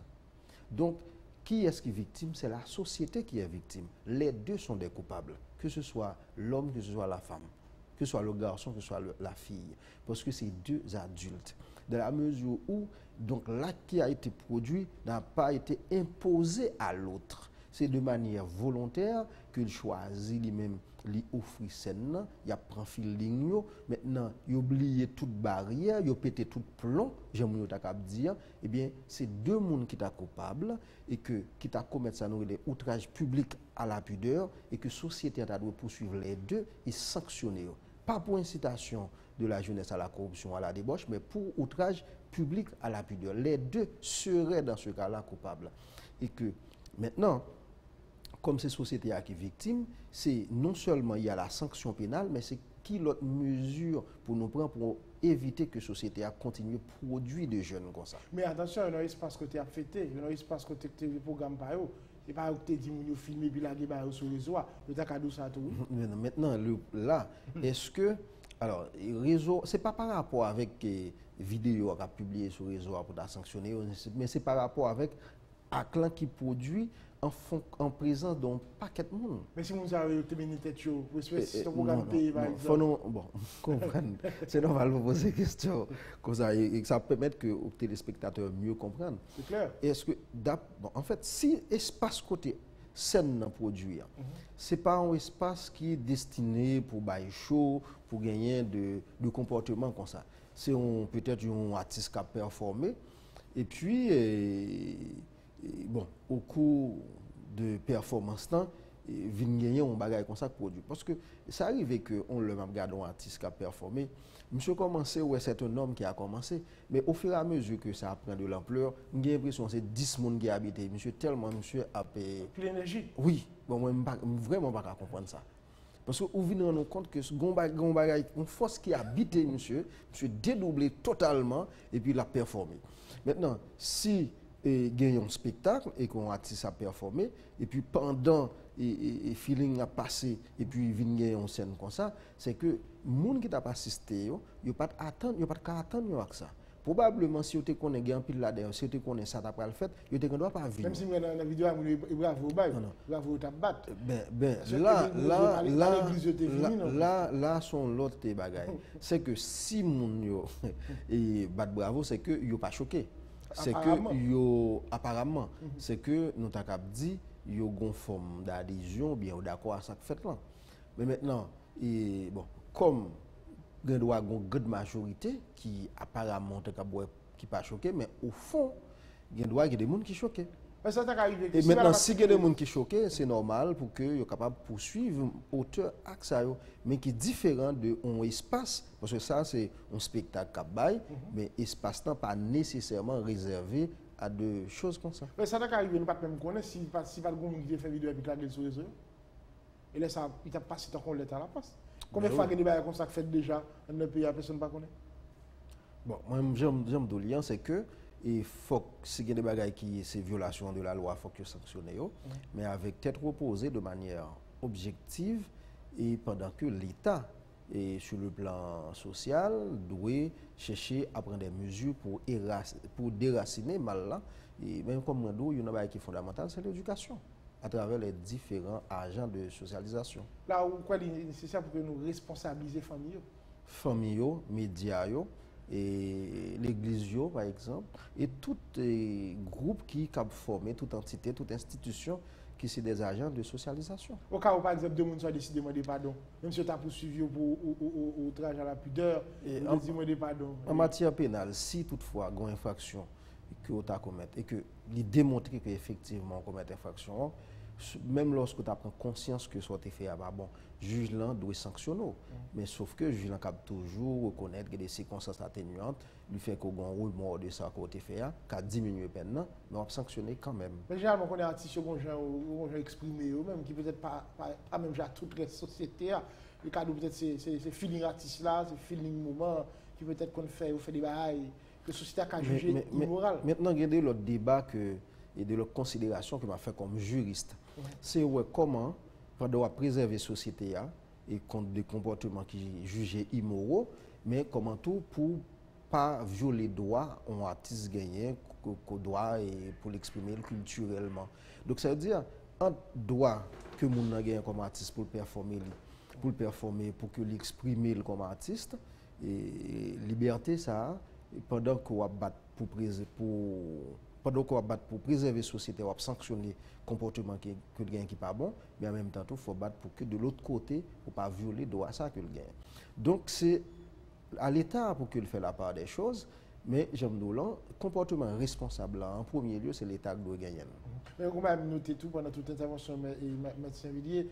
Donc, qui est-ce qui est victime? C'est la société qui est victime. Les deux sont des coupables, que ce soit l'homme, que ce soit la femme, que ce soit le garçon, que ce soit la fille, parce que c'est deux adultes. Dans la mesure où donc l'acte qui a été produit n'a pas été imposé à l'autre. C'est de manière volontaire qu'il choisit lui-même, lui offrir scène, il a pris feeling, maintenant il oublie toute barrière, il a pété tout plomb, j'aime dire, eh bien c'est deux mondes qui sont coupables et qui t'a commettre ça des outrages publics à la pudeur et que la société doit poursuivre les deux et sanctionner. Pas pour incitation de la jeunesse à la corruption, à la débauche, mais pour outrage public à la pudeur. Les deux seraient dans ce cas-là coupables. Et que maintenant, comme ces sociétés qui sont victimes, c'est non seulement il y a la sanction pénale, mais c'est qui l'autre mesure pour nous prendre pour éviter que la société a continué à produire des jeunes comme ça. Mais attention, il y a un espace côté à fêter, il y a un espace côté que le programme par eux. Et pas que tu dis que tu filmes puis la guerre sur les réseaux, le tacadou ça tout. Maintenant, là, est-ce que. Alors, réseau, c'est pas par rapport avec vidéos qu'a publié sur le réseau pour sanctionner, mais c'est par rapport avec un clan qui produit en présence d'un paquet de monde. Mais si vous avez une tête chaud, vous espérez que programme pays par exemple. Faut nous, bon, comprendre. C'est normal de poser des questions comme ça, et ça permet que aux téléspectateurs mieux comprendre. C'est clair. Est-ce que, bon, en fait, si espace côté scène dans produire, c'est pas un espace qui est destiné pour bailler chaud, pour gagner de comportements comme ça. C'est peut-être un artiste qui a performé, et puis, bon, au cours de performance, vient gagner un bagage comme ça produit. Parce que ça arrive qu'on le regarde un artiste qui a performé. Monsieur commencé, ouais, c'est un homme qui a commencé. Mais au fur et à mesure que ça prend de l'ampleur, j'ai l'impression que c'est 10 personnes qui habitent. Monsieur, tellement, monsieur a payé. Plus d'énergie. Oui, bon, moi, vraiment pas comprendre ça. Parce que vous venez rendre compte que une force qui habite monsieur dédoublé totalement et puis il a performé. Maintenant, si gagne un spectacle et qu'on artiste a performé et puis pendant et feeling a passé et puis vient gagner une scène comme ça, c'est que monde qui t'a pas assisté yo pas attendre avec ça. Probablement si tu connais gain pile là-dedans, si tu connais ça t'as pas le fait, yo te doit pas vivre. Même si dans la vidéo bravo bravo t'a battre. Là sont l'autre bagaille. C'est que si moun yo et bat bravo, c'est que yo pas choqué. C'est que yo apparemment c'est que nous t'a cap dit yo gon forme d'adhésion bien d'accord à ça fait là. Mais maintenant bon comme il doit avoir une grande majorité qui apparemment qui pas choqué, mais au fond il doit y avoir des gens qui sont choqués. Et maintenant, si il y a des gens qui sont choqués, c'est normal pour qu'ils soient capables de poursuivre auteur mais qui est différent de un espace, parce que ça c'est un spectacle qui bail, mais espace n'est pas nécessairement réservé à des choses comme ça. Mais ça n'a qu'à arriver, nous ne pouvons pas même connaître si pas de gens qui fait vidéo et qui la sur les réseaux. Et là, ça, il t'a passé tant qu'on l'est à la passe. Combien de fois il y a des choses comme ça fait déjà dans le pays, personne ne connaît? Bon, moi, j'aime de lire, c'est que il faut que si il y a des choses qui sont violations de la loi, il faut que sanctionner, mais avec tête reposée de manière objective et pendant que l'État, sur le plan social, doit chercher à prendre des mesures pour déraciner mal là. Et même comme nous, il y a une chose qui est fondamentale, c'est l'éducation à travers les différents agents de socialisation. Là où quoi il est nécessaire pour que nous responsabiliser famille. Famille, médias, et l'église par exemple, et tout groupe qui a formé, toute entité, toute institution qui sont des agents de socialisation. Au cas où par exemple deux personnes soient décidé de demander pardon, même si tu as poursuivi pour outrage à la pudeur, demander pardon. En matière pénale, si toutefois il y a une infraction que tu as commis et que il démontre qu'effectivement on commet une infraction, même lorsque tu as pris conscience que ça a été fait, bon, le juge doit sanctionner. Mais sauf que le juge doit toujours reconnaître que des circonstances atténuantes, lui fait qu'on a un rôle mort de ça qui a été fait, qui a diminué la peine, mais on va sanctionner quand même. Mais généralement, on est artiste qui ont exprimé eux-mêmes, qui peut-être pas même à toute la société. Le cas peut-être c'est feeling artiste là, c'est feeling moment, qui peut-être qu'on fait des bails, que la société a jugé immoral. Maintenant, il y a l'autre débat et de l'autre considération que m'a fait comme juriste. C'est comment on doit préserver la société et contre des comportements qui sont jugés immoraux, mais comment tout pour pas violer les droits d'un artiste gagné qu'on doit pour l'exprimer culturellement. Donc ça veut dire un droit que mon a gagné comme artiste pour performer, pour que l'exprimer comme artiste, et liberté ça, pendant qu'on va battre pour préserver la société, on va sanctionner le comportement que le gagne qui n'est pas bon, mais en même temps, il faut battre pour que de l'autre côté, pour ne pas violer le droit ça que le gagne. Donc c'est à l'État pour qu'il fasse la part des choses, mais j'aime dire, le comportement responsable, en premier lieu, c'est l'État qui doit gagner. Mais on va noter tout pendant toute intervention, médecin Villiers,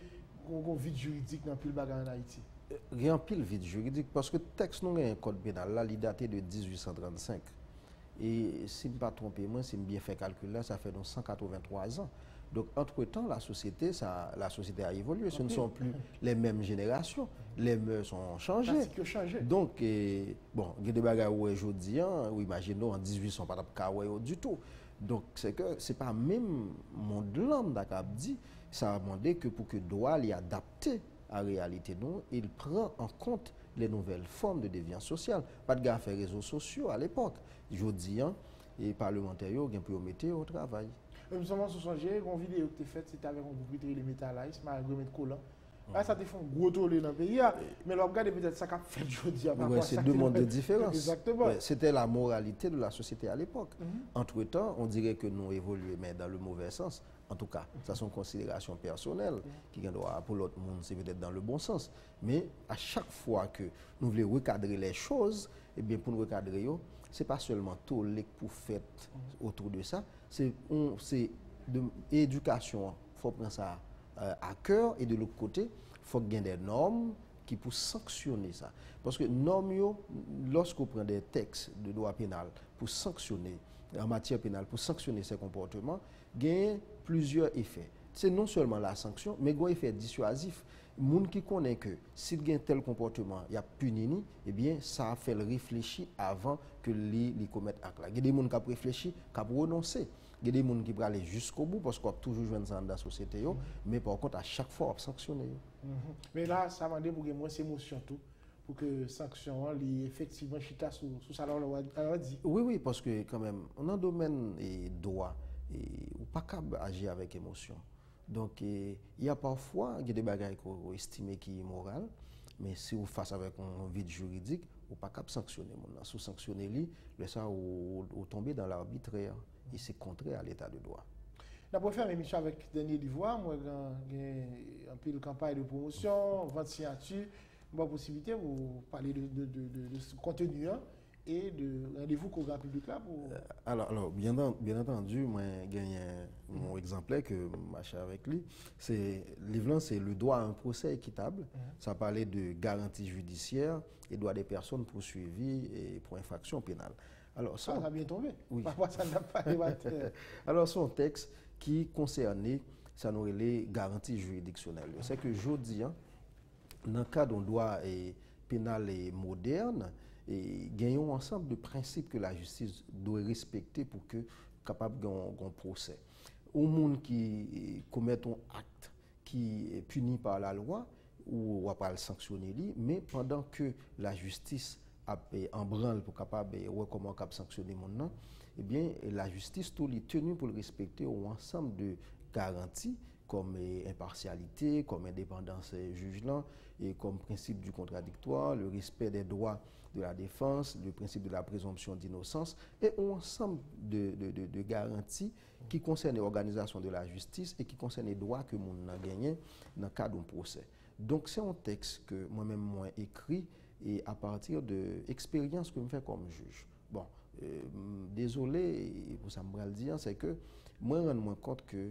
qu'on vide juridique dans plus le bagage en Haïti. Il y a un pile vide juridique parce que le texte nous a un code pénal là, il daté de 1835. Et si je ne me pas trompé, moi, si je bien fait calcul là, ça fait donc 183 ans. Donc, entre-temps, la société a évolué. Ce ne sont plus les mêmes générations. Les mœurs ont changé. Donc, bon, il y a des bagages où aujourd'hui, ou imaginons en 1800, pas de du tout. Donc, c'est que ce n'est pas même monde l'homme d'accord dit, ça a demandé que pour que le droit l'y adapté à la réalité, non, il prend en compte les nouvelles formes de déviance sociale. Pas de gars faire réseaux sociaux à l'époque. Aujourd'hui, les parlementaires ont pu au travail. Nous sommes songer, une vidéo que tu as faite, c'était avec un propriétaire de métallisme, malgré mettre collant. Ça te fait un gros tollé dans le pays, mais là, regardez peut-être ça qu'a fait aujourd'hui. Oui, c'est deux mondes de différence. Exactement. Ouais, c'était la moralité de la société à l'époque. Entre-temps, on dirait que nous évoluons, mais dans le mauvais sens. En tout cas, ça sont considérations personnelles qui pour l'autre monde, c'est peut-être dans le bon sens. Mais à chaque fois que nous voulons recadrer les choses, eh bien pour nous recadrer, ce n'est pas seulement tout les pour faire autour de ça, c'est de l'éducation. Il faut prendre ça à cœur et de l'autre côté, il faut qu'il y ait des normes qui pour sanctionner ça. Parce que normes, lorsqu'on prend des textes de droit pénal pour sanctionner, en matière pénale, pour sanctionner ces comportements, il y a plusieurs effets. C'est non seulement la sanction, mais il y a un effet dissuasif. Les gens qui connaissent que s'il y a un tel comportement, il y a puni, eh bien, ça a fait le réfléchir avant que les commettent acte. Il y a des gens qui ont réfléchi, qui ont renoncé. Il y a des gens qui vont aller jusqu'au bout parce qu'on a toujours joué dans la société, mais par contre, à chaque fois, on sanctionne. Mais là, ça m'a dit pour que moins d'émotion tout, pour que sanction, effectivement, chita sous ça, on dit. Oui, parce que quand même, on a un domaine et droit, et ou pas capable d'agir avec émotion. Donc, il y a parfois des bagages qu'on estime qui sont morales, mais si vous face avec un vide juridique, vous pas capable de sanctionner. Si vous sanctionnez, vous tombez dans l'arbitraire. Et c'est contraire à l'état de droit. Nous avons fait une émission avec Daniel Livoire. Moi, j'ai un peu de campagne de promotion, vente signature. Bonne possibilité pour parler de ce contenu et de rendez-vous qu'on a public là pour. Alors bien entendu, moi j'ai gagné mon exemplaire que je avec lui. C'est livre c'est le droit à un procès équitable. Ça parlait de garantie judiciaire et droit des personnes poursuivies et pour infraction pénale. Alors, ça a bien tombé. Oui. Parfois, ça n'a pas débattu. Alors, c'est un texte qui concernait, ça nous les garanties juridictionnelles. C'est que je dis, dans le cadre d'un droit pénal et moderne, gagnons un ensemble de principes que la justice doit respecter pour que capable d'un procès. Au monde qui commet un acte qui est puni par la loi, ou on va pas le sanctionner, mais pendant que la justice en branle pour capable comment capable sanctionner mon nom, eh bien la justice tout est tenue pour le respecter un ensemble de garanties comme impartialité, comme indépendance jugeant et comme principe du contradictoire, le respect des droits de la défense, le principe de la présomption d'innocence et un ensemble de garanties qui concernent l'organisation de la justice et qui concernent les droits que mon a gagné dans le cadre d'un procès. Donc c'est un texte que moi-même moi écrit et à partir de l'expérience que je fais comme juge. Bon, désolé pour ça me dire, c'est que moi je me rends compte que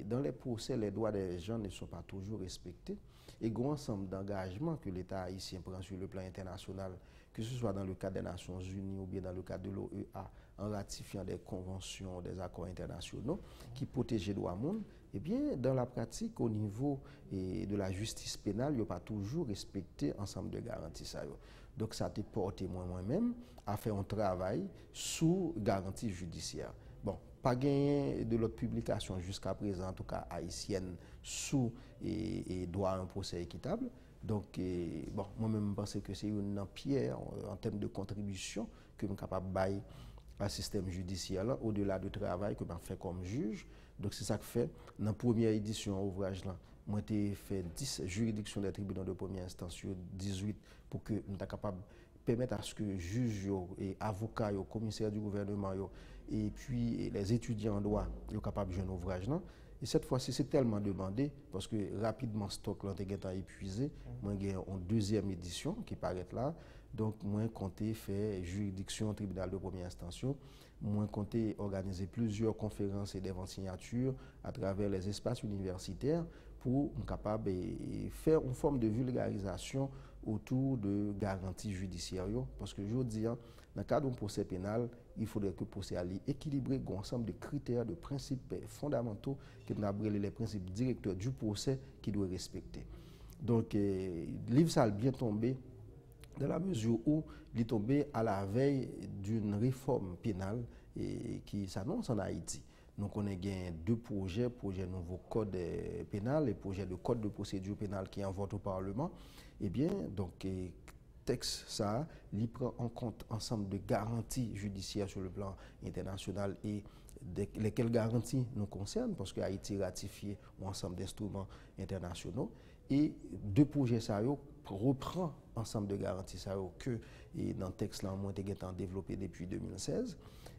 dans les procès, les droits des gens ne sont pas toujours respectés. Et il y a un ensemble d'engagements que l'État haïtien prend sur le plan international, que ce soit dans le cadre des Nations Unies ou bien dans le cadre de l'OEA, en ratifiant des conventions, des accords internationaux qui protègent les droits humains. Eh bien, dans la pratique, au niveau de la justice pénale, il n'y a pas toujours respecté ensemble de garanties. Donc, ça a porté moi-même à faire un travail sous garantie judiciaire. Bon, pas gagné de l'autre publication jusqu'à présent, en tout cas haïtienne, sous et droit à un procès équitable. Donc, bon, moi-même, je pense que c'est une pierre en termes de contribution que je suis capable de bailler à système judiciaire, au-delà du travail que je fais comme juge. Donc, c'est ça que fait. Dans la première édition, ouvrage là, moi, j'ai fait 10 juridictions des tribunaux de première instance sur 18 pour que nous soyons capables de permettre à ce que les juges et avocats, les commissaires du gouvernement et puis les étudiants en droit soient capables de jouer un ouvrage là. Et cette fois-ci, c'est tellement demandé parce que rapidement, le stock est épuisé. Moi, j'ai une deuxième édition qui paraît là. Donc, moi, compté faire juridiction, tribunal de première instance. Moi, compté organiser plusieurs conférences et des ventes signatures à travers les espaces universitaires pour être capable de faire une forme de vulgarisation autour de garanties judiciaires. Parce que je dis, dans le cadre d'un procès pénal, il faudrait que le procès soit équilibré, un ensemble de critères, de principes fondamentaux, qui sont les principes directeurs du procès qui doivent respecter. Donc, le livre ça a bien tombé dans la mesure où il est tombé à la veille d'une réforme pénale qui s'annonce en Haïti. Donc, on a deux projets, projet nouveau code pénal et projet de code de procédure pénale qui est en vote au Parlement. Eh bien, donc, texte ça, il prend en compte ensemble de garanties judiciaires sur le plan international et lesquelles garanties nous concernent, parce que Haïti a ratifié un ensemble d'instruments internationaux. Et deux projets ça reprend ensemble de garanties ça que dans le texte là on a développé depuis 2016.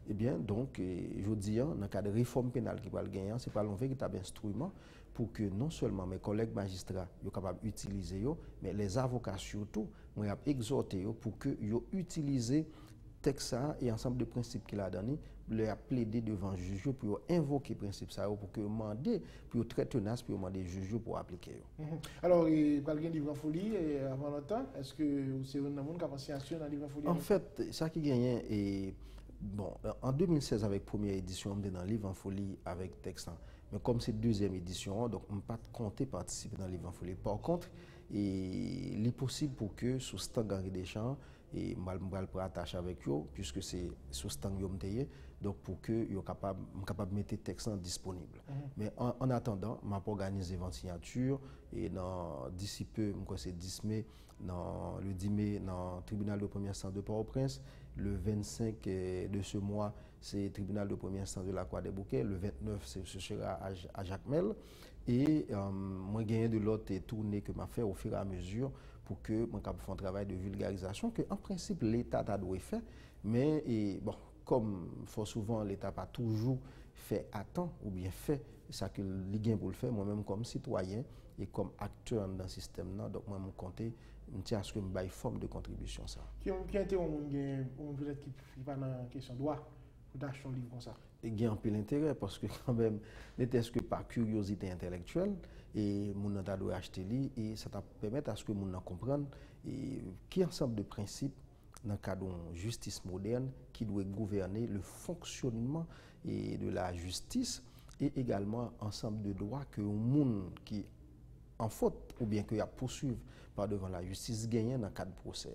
Eh bien donc je dis dans le cadre de réforme pénale qui va le gagner, c'est pas un véritable instrument pour que non seulement mes collègues magistrats soient capables d'utiliser, mais les avocats surtout, on a exhorté pour que yo utiliser texte et ensemble de principes qu'il a donné, leur plaider devant le juge pour invoquer les principes pour que demander, pour très tenace, pour demander le juge pour appliquer. Alors, il y a un livre en folie avant longtemps. Est-ce que c'est un monde qui a pensé dans le livre en folie? En fait, ça qui gagne est bon. En 2016, avec première édition, on est dans le livre en folie avec texte. Mais comme c'est deuxième édition, donc on ne peut pas compter participer dans le livre en folie. Par contre, il est possible pour que sous Stang Henri Deschamps et mal attacher avec eux puisque c'est sous Stang Yomteye, donc pour que yo capable de mettre texte disponible. Mais en attendant, m'a organisé 20 signatures et d'ici peu, c'est 10 mai le 10 mai dans le tribunal de première instance de Port-au-Prince, le 25 de ce mois c'est le tribunal de première instance de la Croix des Bouquets, le 29 ce sera à Jacmel. Et moi, j'ai de l'autre tournée que m'a fait au fur et à mesure pour que moi fasse un travail de vulgarisation que en principe l'État a dû faire, mais bon, comme fort souvent l'État n'a pas toujours fait à temps ou bien fait ça que l'État pour le faire, moi-même comme citoyen et comme acteur dans le système, donc moi je compte à ce que je me forme de contribution. Ça. Qui a été peut-être qui va dans la question droit pour d'acheter un livre comme ça? Il y a un peu l'intérêt parce que quand même, n'était-ce que par curiosité intellectuelle, et mon a doit acheter lui et ça permet à ce que mon comprenne qui ensemble de principes dans le cadre d'une justice moderne qui doit gouverner le fonctionnement de la justice et également ensemble de droits que le monde qui en faute ou bien qu'il y a poursuivre par devant la justice gagne dans le cadre de procès.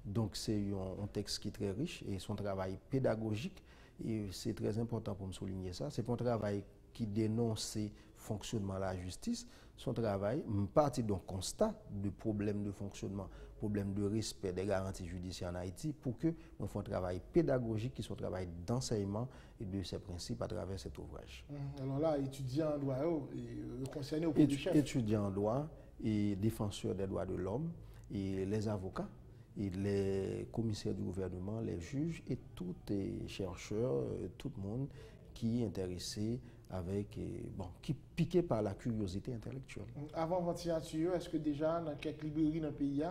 Donc c'est un texte qui est très riche et son travail pédagogique. Et c'est très important pour me souligner ça. C'est un travail qui dénonce le fonctionnement de la justice. Son travail, partie d'un constat de problèmes de fonctionnement, problèmes de respect des garanties judiciaires en Haïti, pour que on fasse un travail pédagogique qui soit un travail d'enseignement et de ces principes à travers cet ouvrage. Alors là, étudiants en droit, concernés au point du chef. Étudiants en droit et défenseurs des droits de l'homme et les avocats. Et les commissaires du gouvernement, les juges et tous les chercheurs, tout le monde qui est intéressé avec, qui est piqué par la curiosité intellectuelle. Avant votre signature, est-ce que déjà dans quelques librairies dans le pays,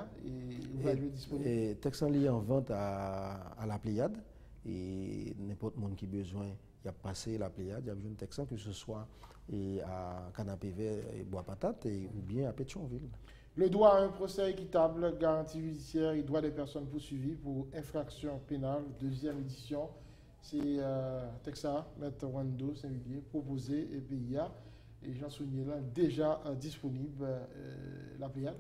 vous avez disponible? Texte en lié en vente à la Pléiade et n'importe monde qui a besoin, il a passé la Pléiade, il y a besoin de texte que ce soit à Canapé Vert et Bois Patate ou bien à Pétionville. Le droit à un procès équitable, garantie judiciaire et droit des personnes poursuivies pour infraction pénale, deuxième édition. C'est Texas, Maître Wando, singulier, proposé et PIA. Et Jean Sounier là, déjà disponible, la Pléiade.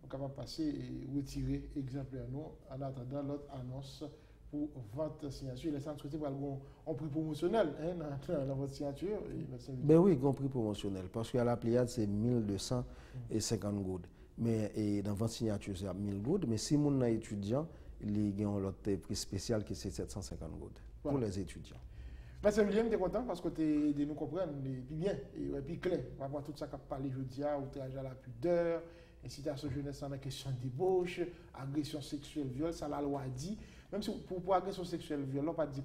On est capable de passer et retirer exemplaire nous en attendant l'autre annonce pour votre signature. Il est sans souhaiter pour un prix promotionnel dans votre signature. Ben oui, un prix promotionnel. Parce qu'à la Pléiade, c'est 1250 goudes. Mais dans votre signature, c'est à 1000 goudes. Mais si mon étudiant, il y a un prix spécial qui c'est 750 goudes pour les étudiants. Merci Emilien, je suis content parce que tu nous comprends et puis bien, et puis clair. Par rapport à tout ça qu'on parle aujourd'hui, outrage à la pudeur, incitation jeunesse dans la question de débauche, agression sexuelle, viol, ça la loi dit. Même si pour agression sexuelle, viol, on ne pas dire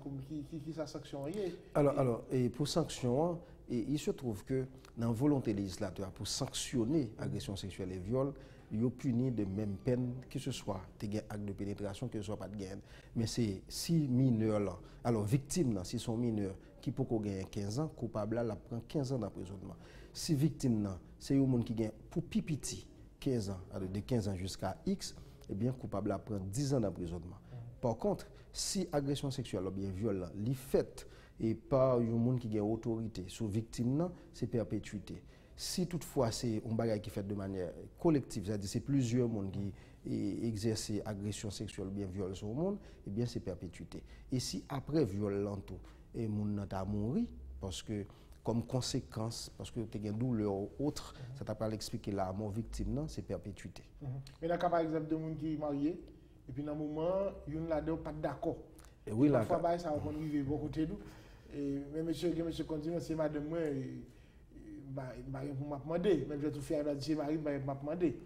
qui sa sanction est. Alors, et pour sanction, il se trouve que dans la volonté législative, pour sanctionner agression sexuelle et viol, il y a puni de même peine, que ce soit des actes de pénétration, que ce soit pas de gain. Mais c'est si mineurs là, alors victimes là, si sont mineurs, qui peut gagner 15 ans, coupable là, prend 15 ans d'emprisonnement. Si victime là, c'est un monde qui gagne pour pipiti 15 ans, alors de 15 ans jusqu'à X, eh bien, coupable à prendre 10 ans d'emprisonnement. Par contre, si agression sexuelle ou bien viol, li fait et par un monde qui a autorité sur victime, c'est perpétuité. Si toutefois c'est un bagage qui fait de manière collective, c'est-à-dire c'est plusieurs monde qui exercent agression sexuelle ou bien viol sur le monde, eh bien c'est perpétuité. Et si après viol l'entour, et monde n'a mourir parce que comme conséquence, parce que tu as une douleur ou autre, ça t'a pas expliqué la mort victime, c'est perpétuité. Mais là, par exemple, de gens qui sont mariés, et puis dans un moment, ils ne pas d'accord. Et oui, là. Parfois, ça va arriver beaucoup de nous. Mais monsieur continue, c'est madame, moi, m'a demandé, même je vais tout faire, c'est Marie, m'a demandé.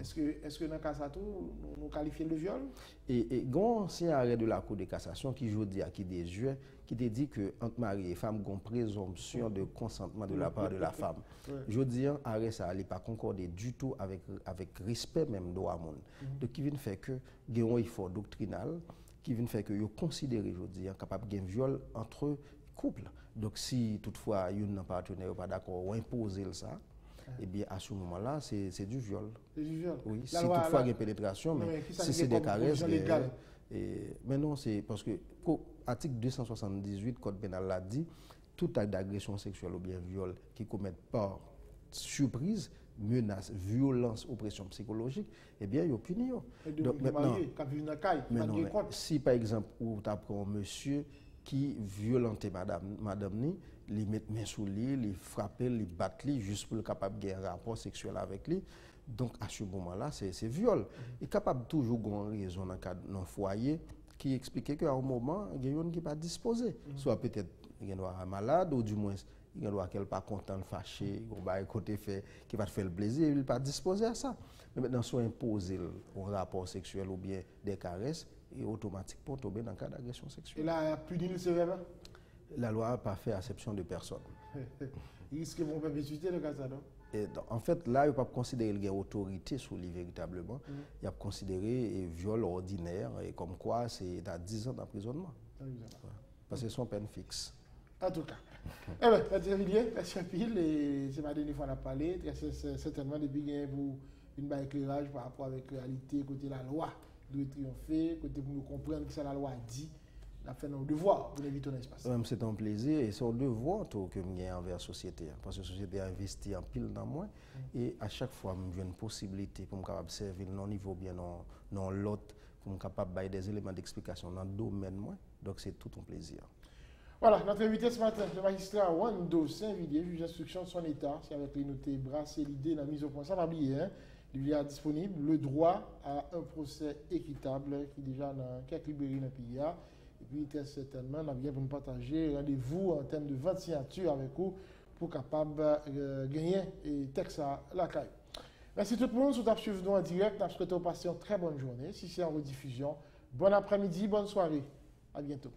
Est-ce que dans le cas ça tout, nous qualifions le viol? Et c'est un arrêt de la Cour de cassation qui aujourd'hui a qui des juges qui te dit que entre mari et femme, il y a une présomption de consentement de la part de la femme. Je dis arrêt ça n'est pas concordé du tout avec respect même de la monde. Donc qui vient faire que il y a un effort doctrinal qui vient faire que vous considérez aujourd'hui capable de viol entre couples. Donc si toutefois il y a un partenaire pas d'accord ou imposer ça, eh bien, à ce moment-là, c'est du viol. C'est du viol. Oui, si toutefois il y a pénétration, mais si c'est des caresses. Mais non, c'est parce que l'article 278 Code pénal l'a dit, tout acte d'agression sexuelle ou bien viol qui commet par surprise, menace, violence, oppression psychologique, eh bien, il y a puni. Donc maintenant, si par exemple, tu apprends un monsieur qui violentait madame ni, li mettre main sous lui, li frapper, li battre lui juste pour le capable de un rapport sexuel avec lui. Donc à ce moment-là, c'est viol. Il est capable toujours de raison dans le foyer qui explique qu'à un moment, il y a un qui n'est pas disposé. Soit peut-être il y a un malade ou du moins il y a un qui n'est pas content, fâché, qui va te faire le plaisir, il n'est pas disposé à ça. Mais maintenant, soit imposer un rapport sexuel ou bien des caresses, et automatiquement tomber dans le cas d'agression sexuelle. Et là, punir sévèrement? La loi n'a pas fait exception de personne. Il risque de perpétuité le cas ça, non? En fait, là, il ne peut pas considérer qu'il y a autorité sur lui véritablement. Il a considéré viol ordinaire et comme quoi c'est à 10 ans d'emprisonnement. Parce que c'est son peine fixe. En tout cas. Eh bien, Patrick Villiers, merci un pile. Et c'est ma dernière fois qu'on a parlé. Certainement, depuis qu'il y a une balle éclairage par rapport avec la réalité, côté la loi doit triompher, côté pour nous comprendre que ça la loi dit. On a fait nos devoirs pour éviter l'espace. C'est un plaisir et c'est un devoir que j'ai envers la société. Parce que la société a investi en pile dans moi. Et à chaque fois, j'ai une possibilité pour me capable servir non niveau bien dans l'autre, pour me capable de des éléments d'explication dans le domaine moi. Donc c'est tout un plaisir. Voilà, notre invité ce matin, le magistrat Wando Saint-Villiers, juge d'instruction de son État, c'est avec les notés brasser l'idée de la mise au point. Ça va bien, hein? Il y a disponible le droit à un procès équitable qui est déjà dans quelques librairies dans le pays. Et puis, très certainement, on a bien pour nous partager rendez-vous en termes de 20 signatures avec vous pour capable gagner et texte à la caille. Merci tout le monde. Si vous avez suivi nous en direct, nous souhaitons passer une très bonne journée. Si c'est en rediffusion, bon après-midi, bonne soirée. À bientôt.